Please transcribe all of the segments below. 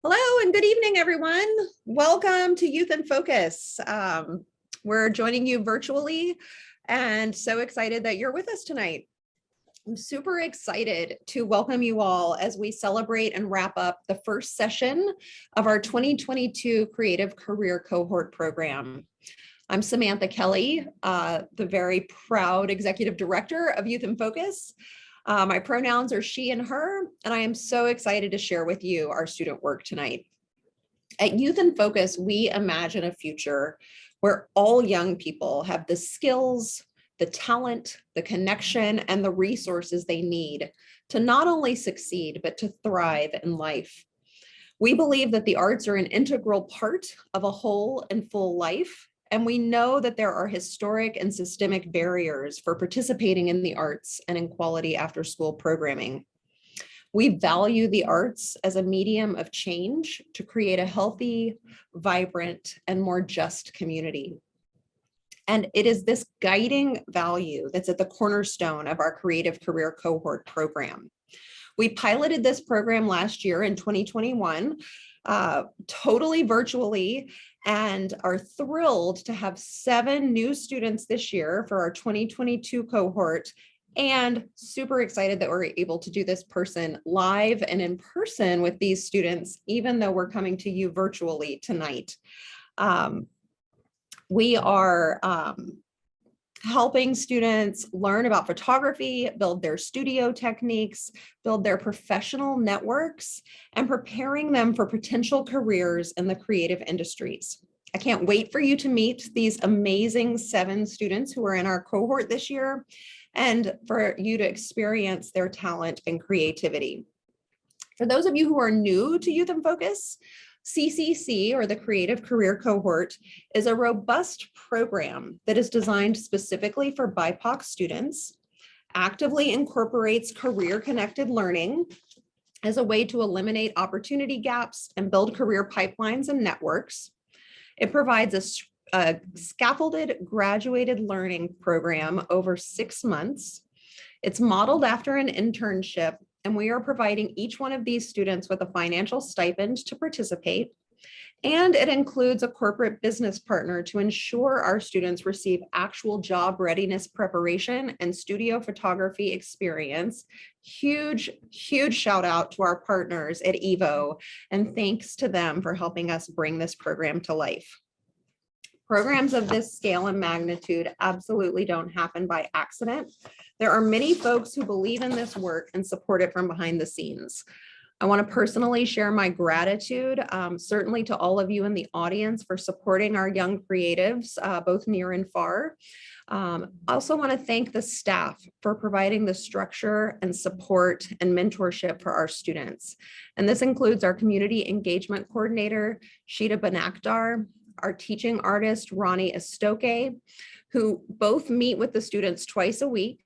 Hello and good evening, everyone. Welcome to Youth in Focus. We're joining you virtually and so excited that you're with us tonight. I'm super excited to welcome you all as we celebrate and wrap up the first session of our 2022 Creative Career Cohort program. I'm Samantha Kelly, the very proud Executive Director of Youth in Focus. My pronouns are she and her, and I am so excited to share with you our student work tonight. At Youth in Focus, we imagine a future where all young people have the skills, the talent, the connection, and the resources they need to not only succeed, but to thrive in life. We believe that the arts are an integral part of a whole and full life, and we know that there are historic and systemic barriers for participating in the arts and in quality after-school programming. We value the arts as a medium of change to create a healthy, vibrant, and more just community. And it is this guiding value that's at the cornerstone of our Creative Career Cohort program. We piloted this program last year in 2021, totally virtually, and are thrilled to have 7 new students this year for our 2022 cohort, and super excited that we're able to do this live and in person with these students, even though we're coming to you virtually tonight. We are helping students learn about photography, build their studio techniques, build their professional networks, and preparing them for potential careers in the creative industries. I can't wait for you to meet these amazing 7 students who are in our cohort this year, and for you to experience their talent and creativity. For those of you who are new to Youth in Focus, CCC, or the Creative Career Cohort, is a robust program that is designed specifically for BIPOC students, actively incorporates career-connected learning as a way to eliminate opportunity gaps and build career pipelines and networks. It provides a scaffolded graduated learning program over 6 months. It's modeled after an internship, and we are providing each one of these students with a financial stipend to participate. And it includes a corporate business partner to ensure our students receive actual job readiness preparation and studio photography experience. Huge shout out to our partners at EVO, and thanks to them for helping us bring this program to life. Programs of this scale and magnitude absolutely don't happen by accident. There are many folks who believe in this work and support it from behind the scenes. I want to personally share my gratitude, certainly to all of you in the audience for supporting our young creatives, both near and far. I also want to thank the staff for providing the structure and support and mentorship for our students. And this includes our community engagement coordinator, Sheeta Banakdar, our teaching artist, Ronnie Estoque, who both meet with the students twice a week,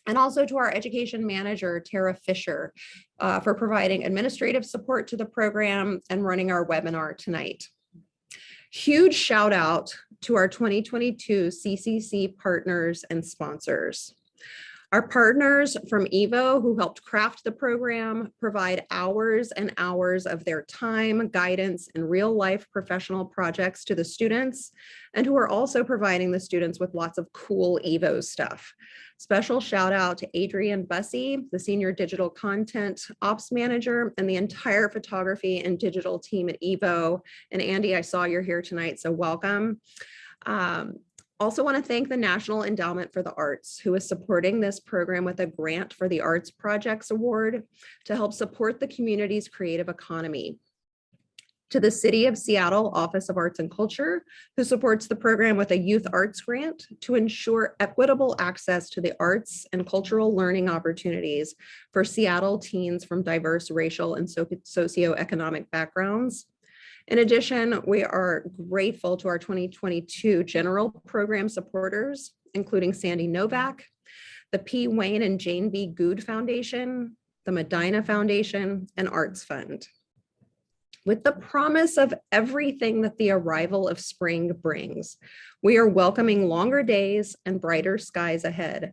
and also to our education manager, Tara Fisher, for providing administrative support to the program and running our webinar tonight. Huge shout out to our 2022 CCC partners and sponsors. Our partners from EVO, who helped craft the program, provide hours and hours of their time, guidance, and real-life professional projects to the students, and who are also providing the students with lots of cool EVO stuff. Special shout out to Adrienne Bussey, the Senior Digital Content Ops Manager, and the entire photography and digital team at EVO. And Andy, I saw you're here tonight, so welcome. Also want to thank the National Endowment for the Arts, who is supporting this program with a grant for the Arts Projects Award to help support the community's creative economy. To the City of Seattle Office of Arts and Culture, who supports the program with a youth arts grant to ensure equitable access to the arts and cultural learning opportunities for Seattle teens from diverse racial and socioeconomic backgrounds. In addition, we are grateful to our 2022 general program supporters, including Sandy Novak, the P. Wayne and Jane B. Good Foundation, the Medina Foundation, and Arts Fund. With the promise of everything that the arrival of spring brings, we are welcoming longer days and brighter skies ahead.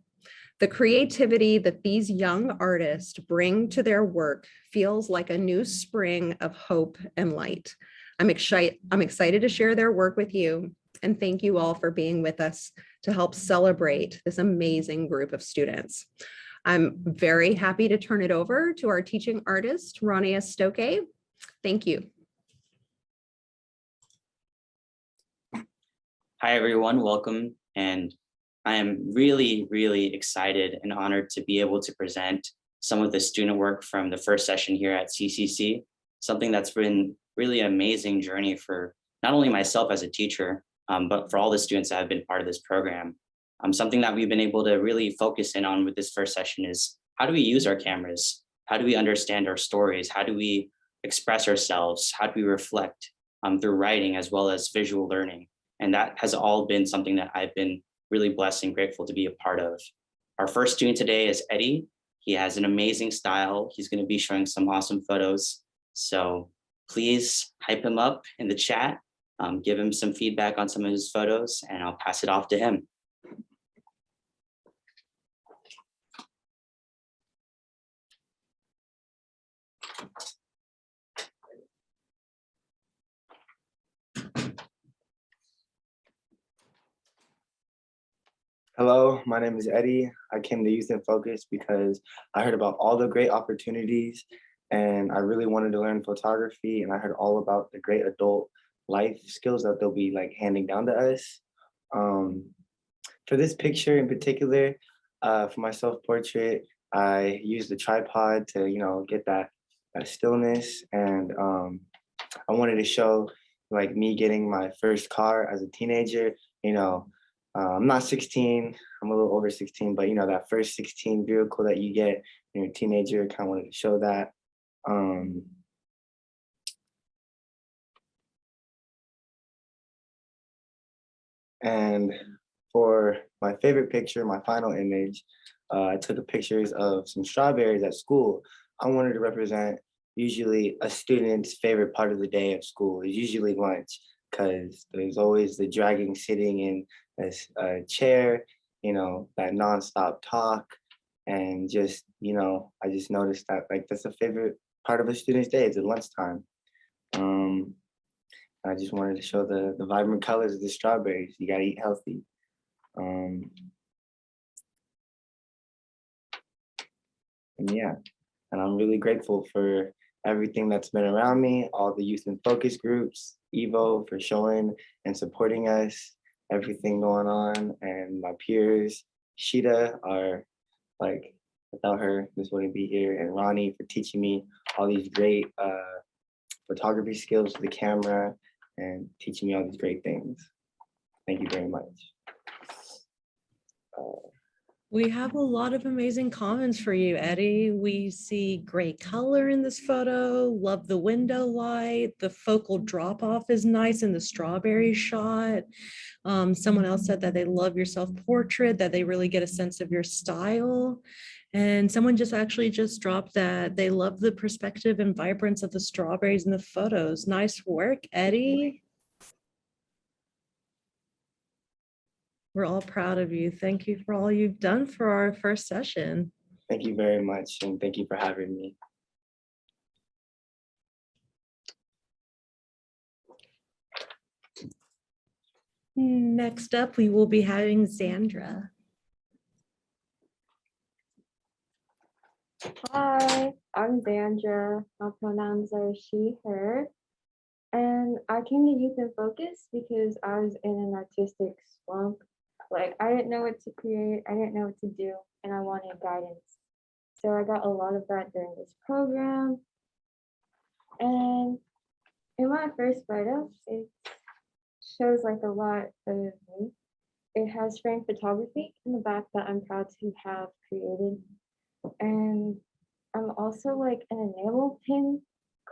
The creativity that these young artists bring to their work feels like a new spring of hope and light. I'm excited to share their work with you, and thank you all for being with us to help celebrate this amazing group of students. I'm very happy to turn it over to our teaching artist, Ronnie Estoque. Thank you. Hi, everyone. Welcome. And I am really excited and honored to be able to present some of the student work from the first session here at CCC, something that's been really an amazing journey for not only myself as a teacher, but for all the students that have been part of this program. Something that we've been able to really focus in on with this first session is how do we use our cameras? How do we understand our stories? How do we express ourselves? How do we reflect through writing as well as visual learning? And that has all been something that I've been really blessed and grateful to be a part of. Our first student today is Eddie. He has an amazing style. He's going to be showing some awesome photos. So please hype him up in the chat, give him some feedback on some of his photos, and I'll pass it off to him. Hello, my name is Eddie. I came to Youth in Focus because I heard about all the great opportunities and I really wanted to learn photography, and I heard all about the great adult life skills that they'll be like handing down to us. For this picture in particular, for my self-portrait, I used the tripod to, get that stillness, and I wanted to show like me getting my first car as a teenager. I'm not 16, I'm a little over 16, but that first 16 vehicle that you get when you're a teenager, kind of wanted to show that. And for my favorite picture, my final image, I took pictures of some strawberries at school. I wanted to represent usually a student's favorite part of the day of school is usually lunch, because there's always the dragging sitting in this chair, that nonstop talk. And just, I just noticed that like that's a favorite part of a student's day is at lunchtime. I just wanted to show the vibrant colors of the strawberries. You gotta eat healthy. And yeah, and I'm really grateful for everything that's been around me, all the youth and focus groups, Evo for showing and supporting us, everything going on, and my peers, Sheeta, are like, without her, this wouldn't be here, and Ronnie for teaching me all these great photography skills with the camera and teaching me all these great things. Thank you very much. We have a lot of amazing comments for you, Eddie. We see great color in this photo, love the window light, the focal drop off is nice in the strawberry shot. Someone else said that they love your self-portrait, that they really get a sense of your style. And someone just dropped that they love the perspective and vibrance of the strawberries in the photos. Nice work, Eddie. We're all proud of you. Thank you for all you've done for our first session. Thank you very much, and thank you for having me. Next up, we will be having Xandra. Hi, I'm Xandra. My pronouns are she, her. And I came to Youth in Focus because I was in an artistic slump. Like, I didn't know what to create, I didn't know what to do, and I wanted guidance. So I got a lot of that during this program. And in my first photo, it shows like a lot of me. It has frame photography in the back that I'm proud to have created. And I'm also like an enamel pin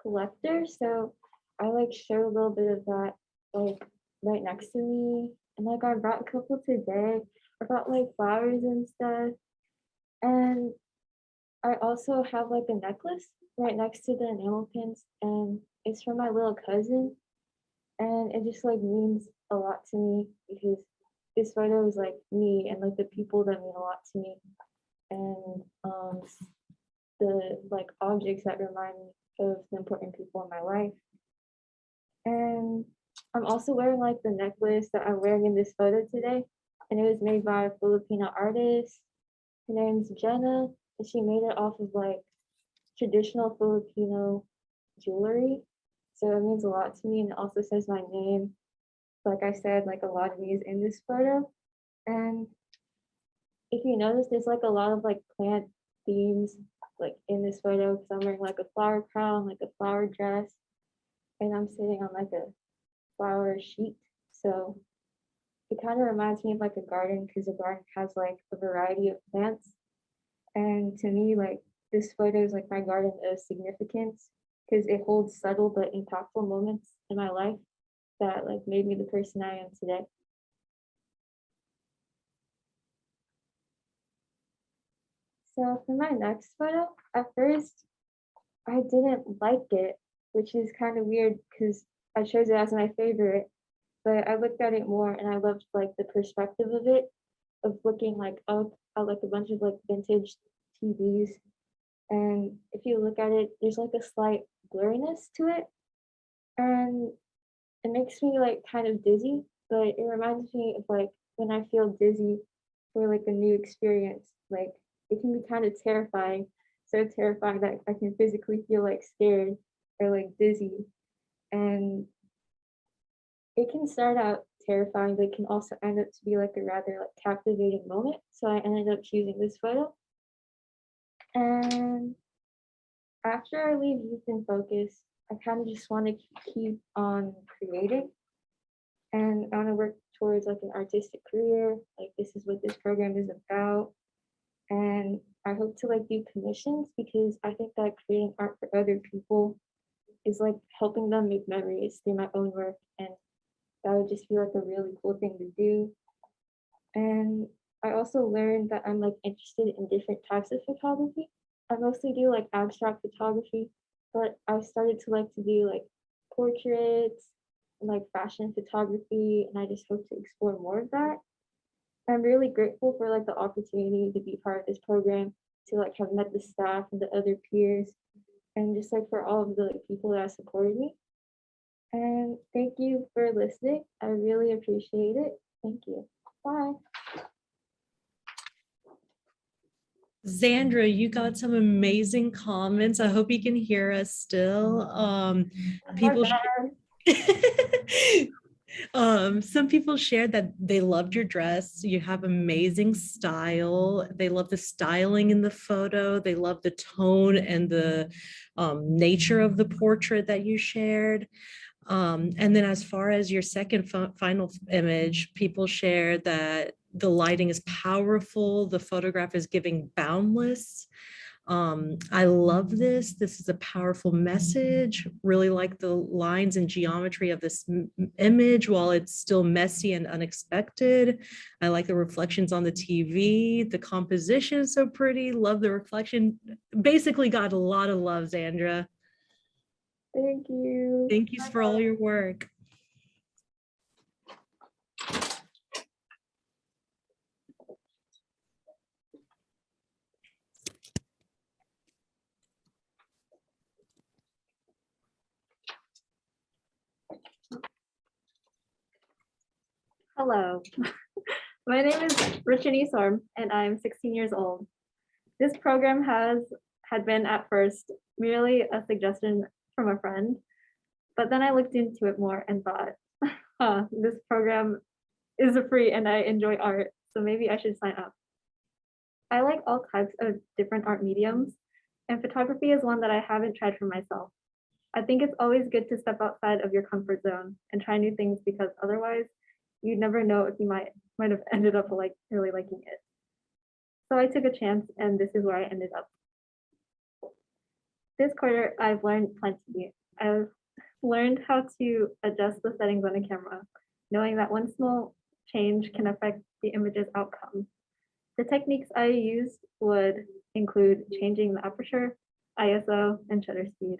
collector, so I like showed a little bit of that like right next to me. And like I brought a couple today. I brought like flowers and stuff. And I also have like a necklace right next to the enamel pins, and it's from my little cousin. And it just like means a lot to me because this photo is like me and like the people that mean a lot to me. and the like objects that remind me of the important people in my life. And I'm also wearing like the necklace that I'm wearing in this photo today, and it was made by a Filipino artist. Her name's Jenna, and she made it off of like traditional Filipino jewelry. So it means a lot to me, and it also says my name. Like I said, like a lot of me is in this photo. And if you notice, there's like a lot of like plant themes like in this photo, because I'm wearing like a flower crown, like a flower dress, and I'm sitting on like a flower sheet. So it kind of reminds me of like a garden, because a garden has like a variety of plants. And to me, like this photo is like my garden of significance, because it holds subtle but impactful moments in my life that like made me the person I am today. So for my next photo, at first I didn't like it, which is kind of weird because I chose it as my favorite, but I looked at it more and I loved like the perspective of it, of looking like up at like a bunch of like vintage TVs. And if you look at it, there's like a slight blurriness to it. And it makes me like kind of dizzy, but it reminds me of like when I feel dizzy for like a new experience. Like it can be kind of terrifying, so terrifying that I can physically feel like scared or like dizzy. And it can start out terrifying, but it can also end up to be like a rather like captivating moment. So I ended up choosing this photo. And after I leave Youth in Focus, I kind of just want to keep on creating, and I want to work towards like an artistic career. Like this is what this program is about. And I hope to like do commissions, because I think that creating art for other people is like helping them make memories through my own work. And that would just be like a really cool thing to do. And I also learned that I'm like interested in different types of photography. I mostly do like abstract photography, but I started to like to do like portraits and like fashion photography, and I just hope to explore more of that. I'm really grateful for like the opportunity to be part of this program, to like have met the staff and the other peers, and just like for all of the like, people that have supported me. And thank you for listening. I really appreciate it. Thank you. Bye. Zandra, you got some amazing comments. I hope you can hear us still. People some people shared that they loved your dress. You have amazing style. They love the styling in the photo. They love the tone and the nature of the portrait that you shared. And then as far as your second final image, people share that the lighting is powerful. The photograph is giving boundless. I love this. This is a powerful message. Really like the lines and geometry of this image while it's still messy and unexpected. I like the reflections on the TV. The composition is so pretty. Love the reflection. Basically got a lot of love, Zandra. Thank you. Thank you for all your work. Hello, my name is Richanie Sorm and I'm 16 years old. This program had been at first merely a suggestion from a friend, but then I looked into it more and thought, this program is free and I enjoy art, so maybe I should sign up. I like all types of different art mediums, and photography is one that I haven't tried for myself. I think it's always good to step outside of your comfort zone and try new things, because otherwise you never know if you might have ended up like really liking it. So I took a chance, and this is where I ended up. This quarter, I've learned plenty. I've learned how to adjust the settings on a camera, knowing that one small change can affect the image's outcome. The techniques I used would include changing the aperture, ISO, and shutter speed.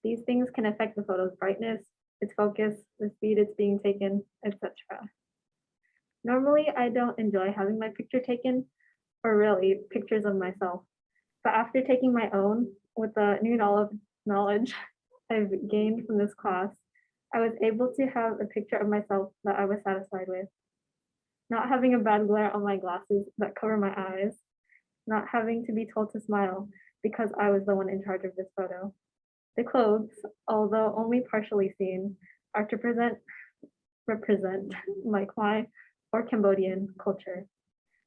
These things can affect the photo's brightness, its focus, the speed it's being taken, etc. Normally, I don't enjoy having my picture taken, or really pictures of myself. But after taking my own with the new knowledge I've gained from this class, I was able to have a picture of myself that I was satisfied with. Not having a bad glare on my glasses that cover my eyes, not having to be told to smile because I was the one in charge of this photo. The clothes, although only partially seen, are to represent my Khmer or Cambodian culture.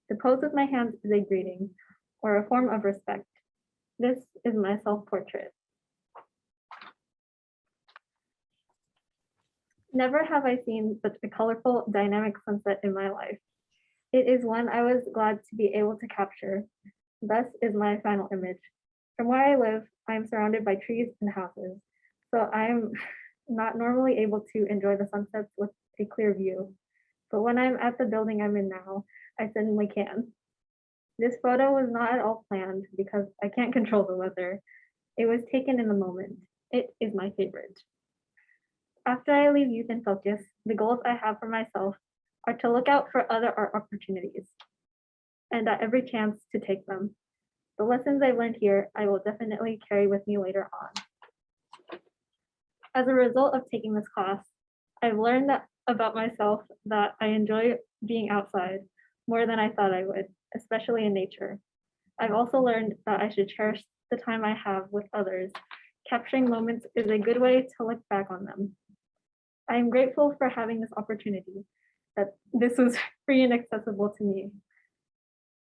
The pose with my hands is a greeting or a form of respect. This is my self-portrait. Never have I seen such a colorful, dynamic sunset in my life. It is one I was glad to be able to capture. Thus is my final image. From where I live, I am surrounded by trees and houses, so I am not normally able to enjoy the sunsets with a clear view. But when I'm at the building I'm in now, I suddenly can. This photo was not at all planned because I can't control the weather. It was taken in the moment. It is my favorite. After I leave Youth in Focus, the goals I have for myself are to look out for other art opportunities and at every chance to take them. The lessons I learned here, I will definitely carry with me later on. As a result of taking this class, I've learned about myself that I enjoy being outside more than I thought I would, especially in nature. I've also learned that I should cherish the time I have with others. Capturing moments is a good way to look back on them. I am grateful for having this opportunity, that this was free and accessible to me.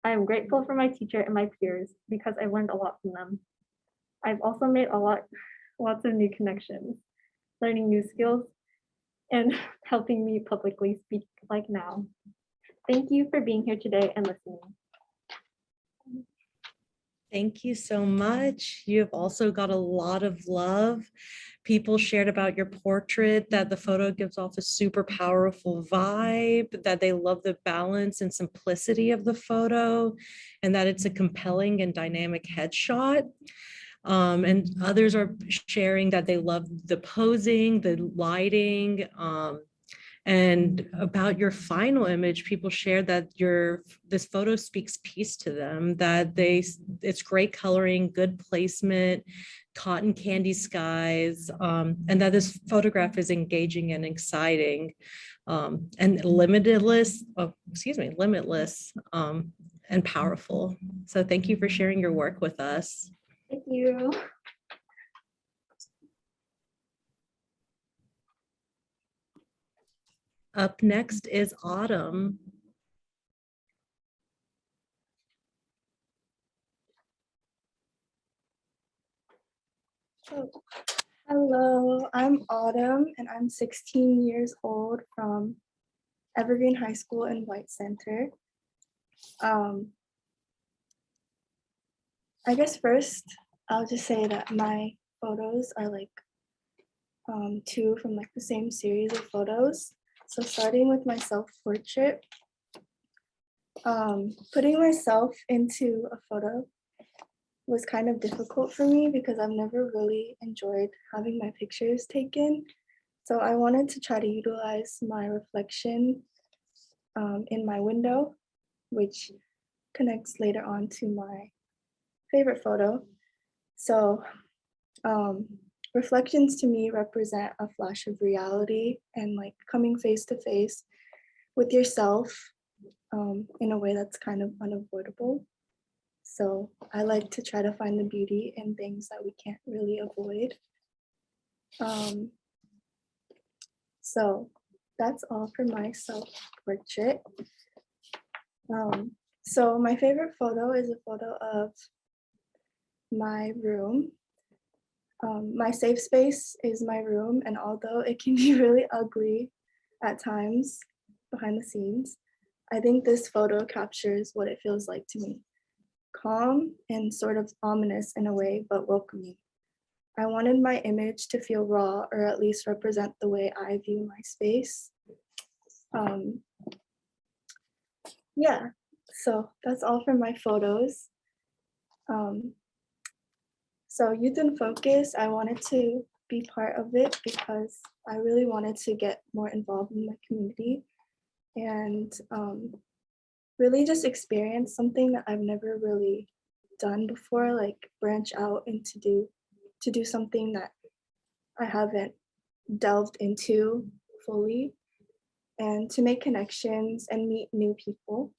I am grateful for my teacher and my peers because I've learned a lot from them. I've also made lots of new connections, learning new skills, and helping me publicly speak like now. Thank you for being here today and listening. Thank you so much. You have also got a lot of love. People shared about your portrait, that the photo gives off a super powerful vibe, that they love the balance and simplicity of the photo, and that it's a compelling and dynamic headshot. And others are sharing that they love the posing, the lighting, and about your final image, people shared that this photo speaks peace to them, that it's great coloring, good placement, cotton candy skies, and that this photograph is engaging and exciting, and limitless, and powerful. So thank you for sharing your work with us. Thank you. Up next is Autumn. Hello, I'm Autumn and I'm 16 years old from Evergreen High School in White Center. I guess first I'll just say that my photos are like two from like the same series of photos. So starting with my self-portrait, putting myself into a photo was kind of difficult for me because I've never really enjoyed having my pictures taken. So I wanted to try to utilize my reflection in my window, which connects later on to my favorite photo. So reflections to me represent a flash of reality and like coming face to face with yourself in a way that's kind of unavoidable. So I like to try to find the beauty in things that we can't really avoid. So that's all for my self-portrait. So my favorite photo is a photo of my room. My safe space is my room, and although it can be really ugly at times behind the scenes, I think this photo captures what it feels like to me. Calm and sort of ominous in a way, but welcoming. I wanted my image to feel raw, or at least represent the way I view my space. Yeah, so that's all for my photos. So Youth in Focus, I wanted to be part of it because I really wanted to get more involved in my community. And really just experience something that I've never really done before, like branch out and to do something that I haven't delved into fully, and to make connections and meet new people.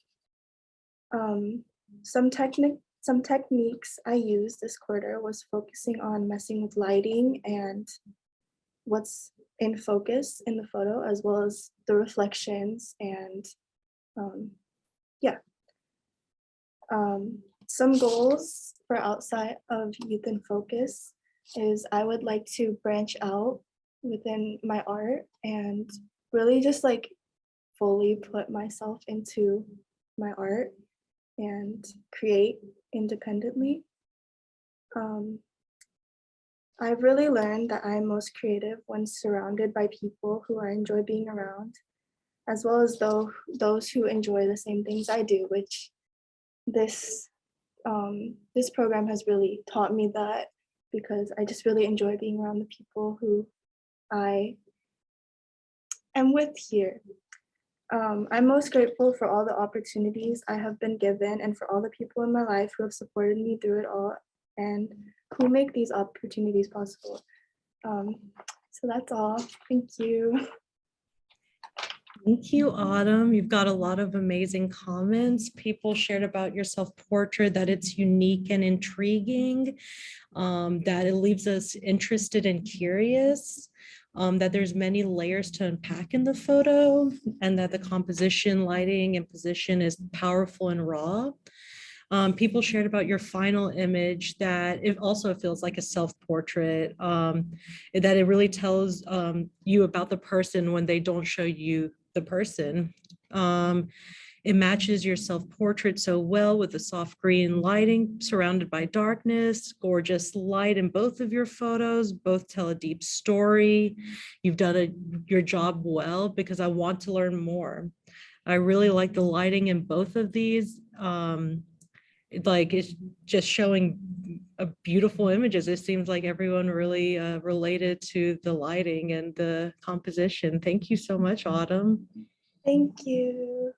Um, some techniques I used this quarter was focusing on messing with lighting and what's in focus in the photo, as well as the reflections and yeah. Some goals for outside of Youth in Focus is I would like to branch out within my art and really just like fully put myself into my art and create independently. I've really learned that I'm most creative when surrounded by people who I enjoy being around, as well as those who enjoy the same things I do, which this this program has really taught me that, because I just really enjoy being around the people who I am with here. I'm most grateful for all the opportunities I have been given and for all the people in my life who have supported me through it all and who make these opportunities possible. So that's all. Thank you. Thank you, Autumn. You've got a lot of amazing comments. People shared about your self-portrait, that it's unique and intriguing, that it leaves us interested and curious, that there's many layers to unpack in the photo, and that the composition, lighting, and position is powerful and raw. People shared about your final image, that it also feels like a self-portrait, that it really tells you about the person when they don't show you the person. It matches your self-portrait so well with the soft green lighting surrounded by darkness, gorgeous light in both of your photos, both tell a deep story. You've done your job well, because I want to learn more. I really like the lighting in both of these. It's just showing beautiful images. It seems like everyone really related to the lighting and the composition. Thank you so much, Autumn. Thank you.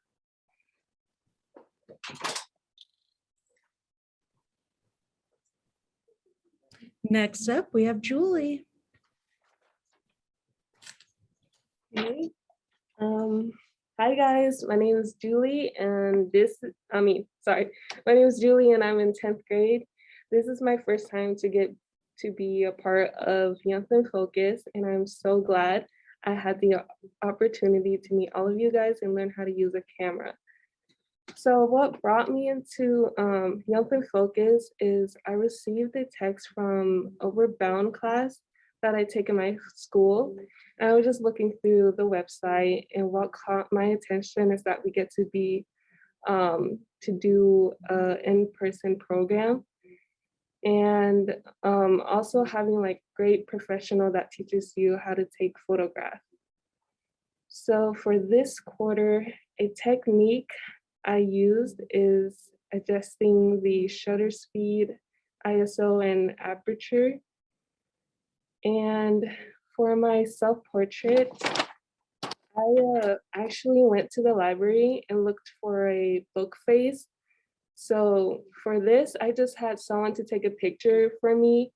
Next up, we have Julie. Okay. Hi guys, my name is Julie and my name is Julie and I'm in 10th grade. This is my first time to get to be a part of Youth in Focus, and I'm so glad I had the opportunity to meet all of you guys and learn how to use a camera. So what brought me into Youth in Focus is I received a text from Overbound class that I take in my school. And I was just looking through the website, and what caught my attention is that we get to be to do an in-person program, and also having like great professional that teaches you how to take photographs. So for this quarter, a technique I used is adjusting the shutter speed, ISO, and aperture. And for my self-portrait, I actually went to the library and looked for a book face. So for this, I just had someone to take a picture for me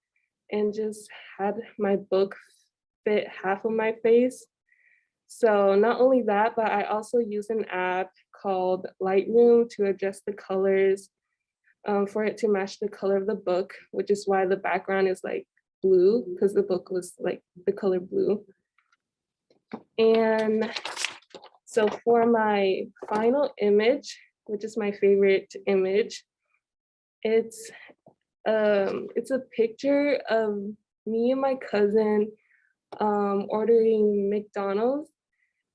and just had my book fit half of my face. So not only that, but I also use an app called Lightroom to adjust the colors for it to match the color of the book, which is why the background is like blue, because the book was like the color blue. And so for my final image, which is my favorite image, it's a picture of me and my cousin ordering McDonald's,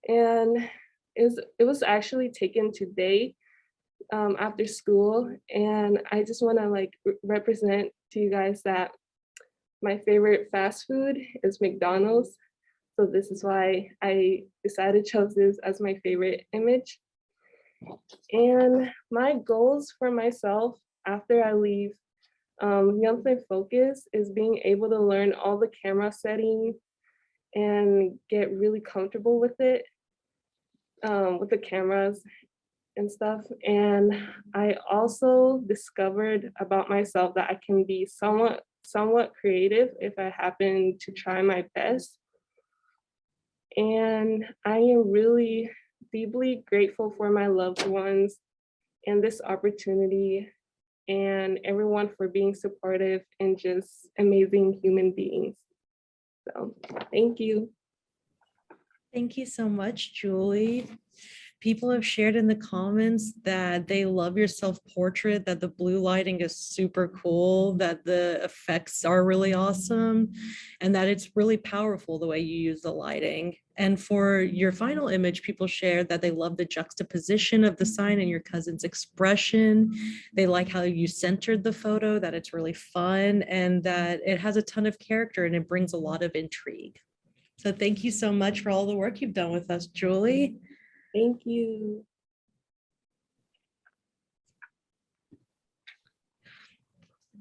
and it was actually taken today after school, and I just want to like represent to you guys that my favorite fast food is McDonald's. So this is why I decided to choose this as my favorite image. And my goals for myself after I leave Youth in Focus is being able to learn all the camera settings and get really comfortable with it, with the cameras. and stuff. And I also discovered about myself that I can be somewhat creative if I happen to try my best. And I am really deeply grateful for my loved ones and this opportunity, and everyone for being supportive and just amazing human beings. So thank you. Thank you so much, Julie. People have shared in the comments that they love your self-portrait, that the blue lighting is super cool, that the effects are really awesome, and that it's really powerful the way you use the lighting. And for your final image, people shared that they love the juxtaposition of the sign and your cousin's expression. They like how you centered the photo, that it's really fun, and that it has a ton of character and it brings a lot of intrigue. So thank you so much for all the work you've done with us, Julie. Thank you.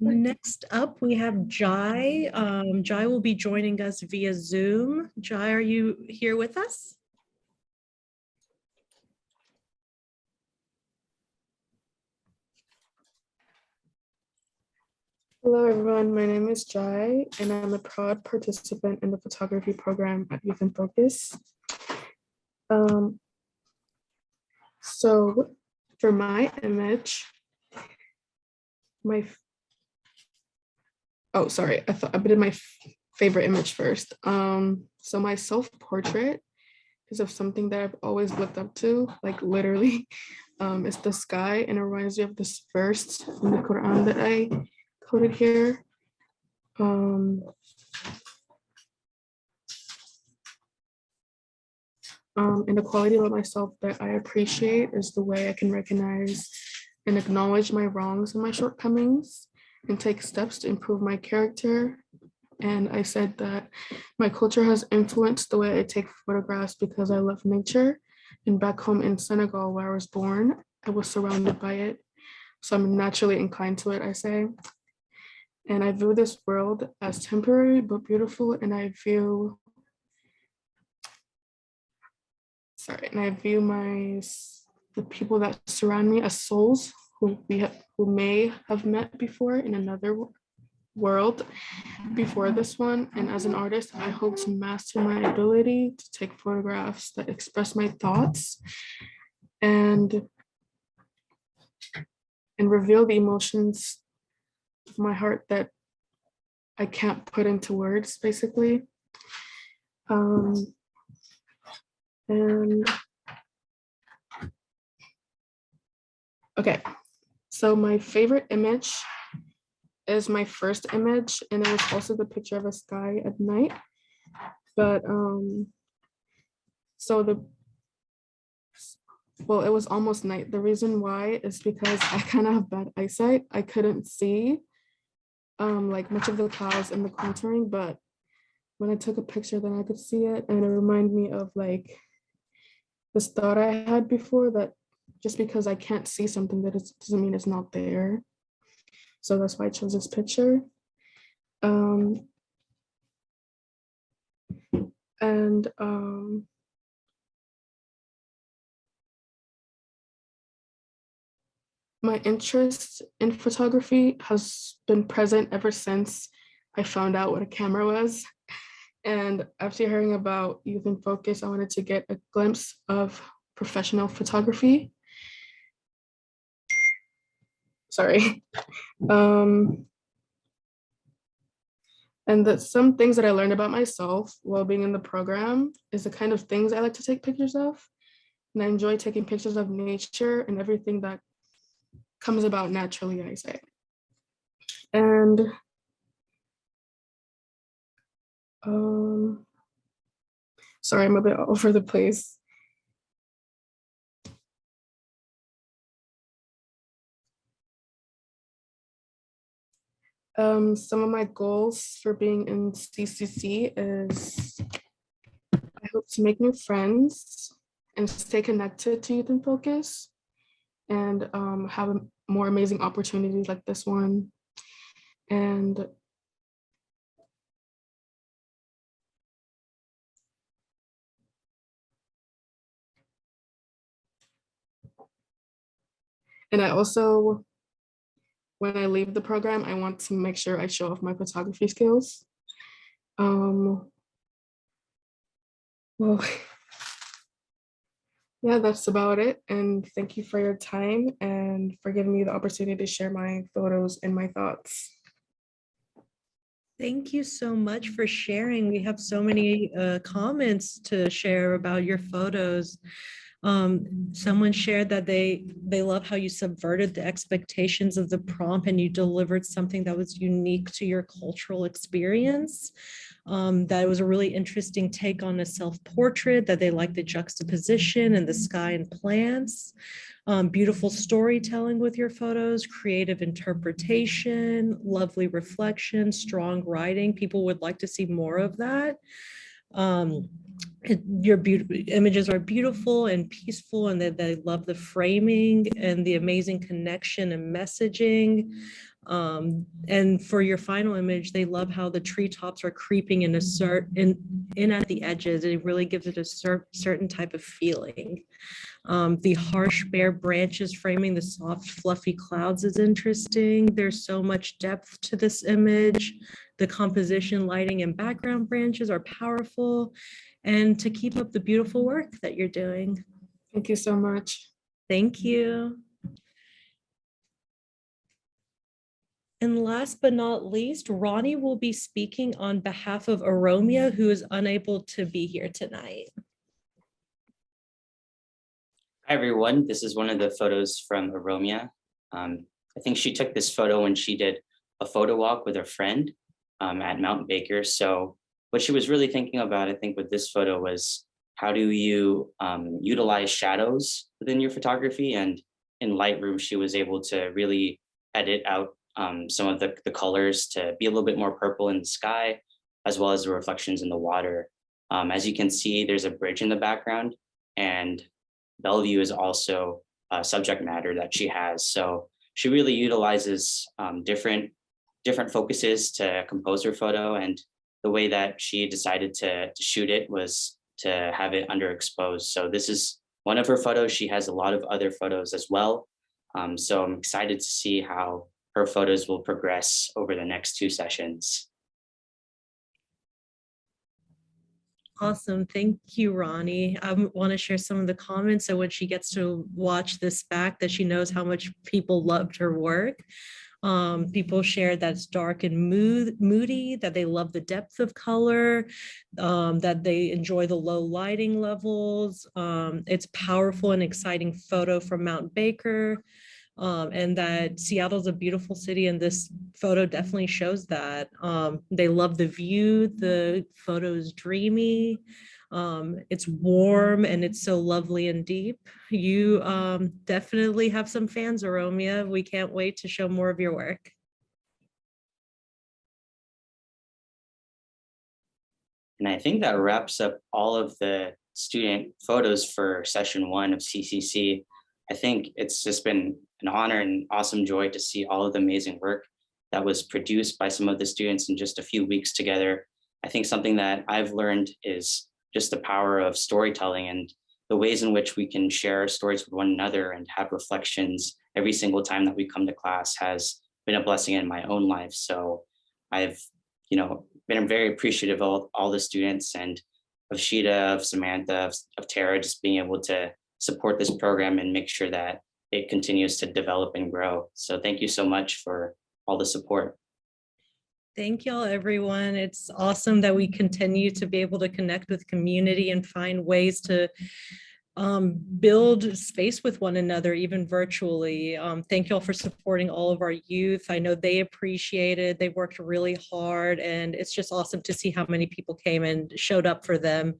Next up, we have Jai. Jai will be joining us via Zoom. Jai, are you here with us? Hello everyone, my name is Jai and I'm a proud participant in the photography program at Youth in Focus. So for my image, I did my favorite image first. So my self-portrait is of something that I've always looked up to, like literally. It's the sky and it reminds me of this verse in the Quran that I quoted here. And the quality about myself that I appreciate is the way I can recognize and acknowledge my wrongs and my shortcomings and take steps to improve my character. And I said that my culture has influenced the way I take photographs because I love nature. And back home in Senegal, where I was born, I was surrounded by it. So I'm naturally inclined to it, I say. And I view this world as temporary but beautiful, and I view the people that surround me as souls who may have met before in another world before this one. And as an artist, I hope to master my ability to take photographs that express my thoughts and reveal the emotions of my heart that I can't put into words, basically. And okay, so my favorite image is my first image, and it was also the picture of a sky at night. But it was almost night. The reason why is because I kind of have bad eyesight. I couldn't see like much of the clouds and the contouring, but when I took a picture, then I could see it, and it reminded me of like this thought I had before, that just because I can't see something, that it doesn't mean it's not there. So that's why I chose this picture. My interest in photography has been present ever since I found out what a camera was. And after hearing about Youth in Focus, I wanted to get a glimpse of professional photography. Sorry. And that some things that I learned about myself while being in the program is the kind of things I like to take pictures of. And I enjoy taking pictures of nature and everything that comes about naturally, I say. And sorry, I'm a bit all over the place. Some of my goals for being in CCC is I hope to make new friends and stay connected to Youth in Focus, and have more amazing opportunities like this one. And And I also, when I leave the program, I want to make sure I show off my photography skills. Well, yeah, that's about it. And thank you for your time and for giving me the opportunity to share my photos and my thoughts. Thank you so much for sharing. We have so many comments to share about your photos. Someone shared that they love how you subverted the expectations of the prompt and you delivered something that was unique to your cultural experience. That was a really interesting take on a self-portrait, that they like the juxtaposition and the sky and plants. Beautiful storytelling with your photos, creative interpretation, lovely reflection, strong writing. People would like to see more of that. Your beautiful images are beautiful and peaceful, and they love the framing and the amazing connection and messaging. And for your final image, they love how the treetops are creeping in at the edges. It really gives it a certain type of feeling. The harsh bare branches framing the soft fluffy clouds is interesting. There's so much depth to this image. The composition, lighting, and background branches are powerful. And to keep up the beautiful work that you're doing. Thank you so much. Thank you. And last but not least, Ronnie will be speaking on behalf of Aromia, who is unable to be here tonight. Hi, everyone. This is one of the photos from Aromia. I think she took this photo when she did a photo walk with her friend at Mount Baker. So what she was really thinking about, I think, with this photo was how do you utilize shadows within your photography? And in Lightroom, she was able to really edit out some of the colors to be a little bit more purple in the sky, as well as the reflections in the water. As you can see, there's a bridge in the background, and Bellevue is also a subject matter that she has. So she really utilizes different focuses to compose her photo, and the way that she decided to shoot it was to have it underexposed. So this is one of her photos. She has a lot of other photos as well. So I'm excited to see how her photos will progress over the next 2 sessions. Awesome. Thank you, Ronnie. I want to share some of the comments so when she gets to watch this back, that she knows how much people loved her work. People shared that it's dark and moody, that they love the depth of color, that they enjoy the low lighting levels. It's powerful and exciting photo from Mount Baker. And that Seattle's a beautiful city, and this photo definitely shows that. They love the view, the photo is dreamy, it's warm, and it's so lovely and deep. You definitely have some fans, Aromia. We can't wait to show more of your work. And I think that wraps up all of the student photos for session 1 of CCC. I think it's just been an honor and awesome joy to see all of the amazing work that was produced by some of the students in just a few weeks together. I think something that I've learned is just the power of storytelling and the ways in which we can share our stories with one another and have reflections every single time that we come to class has been a blessing in my own life. So I've, been very appreciative of all the students, and of Sheeta, of Samantha, of Tara, just being able to support this program and make sure that it continues to develop and grow. So thank you so much for all the support. Thank y'all, everyone. It's awesome that we continue to be able to connect with community and find ways to build space with one another, even virtually. Thank y'all for supporting all of our youth. I know they appreciate it. They worked really hard, and it's just awesome to see how many people came and showed up for them.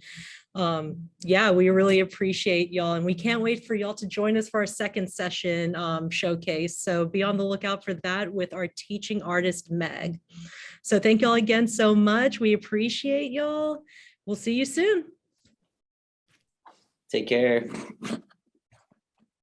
Yeah, we really appreciate y'all, and we can't wait for y'all to join us for our second session showcase. So be on the lookout for that with our teaching artist, Meg. So thank y'all again so much. We appreciate y'all. We'll see you soon. Take care.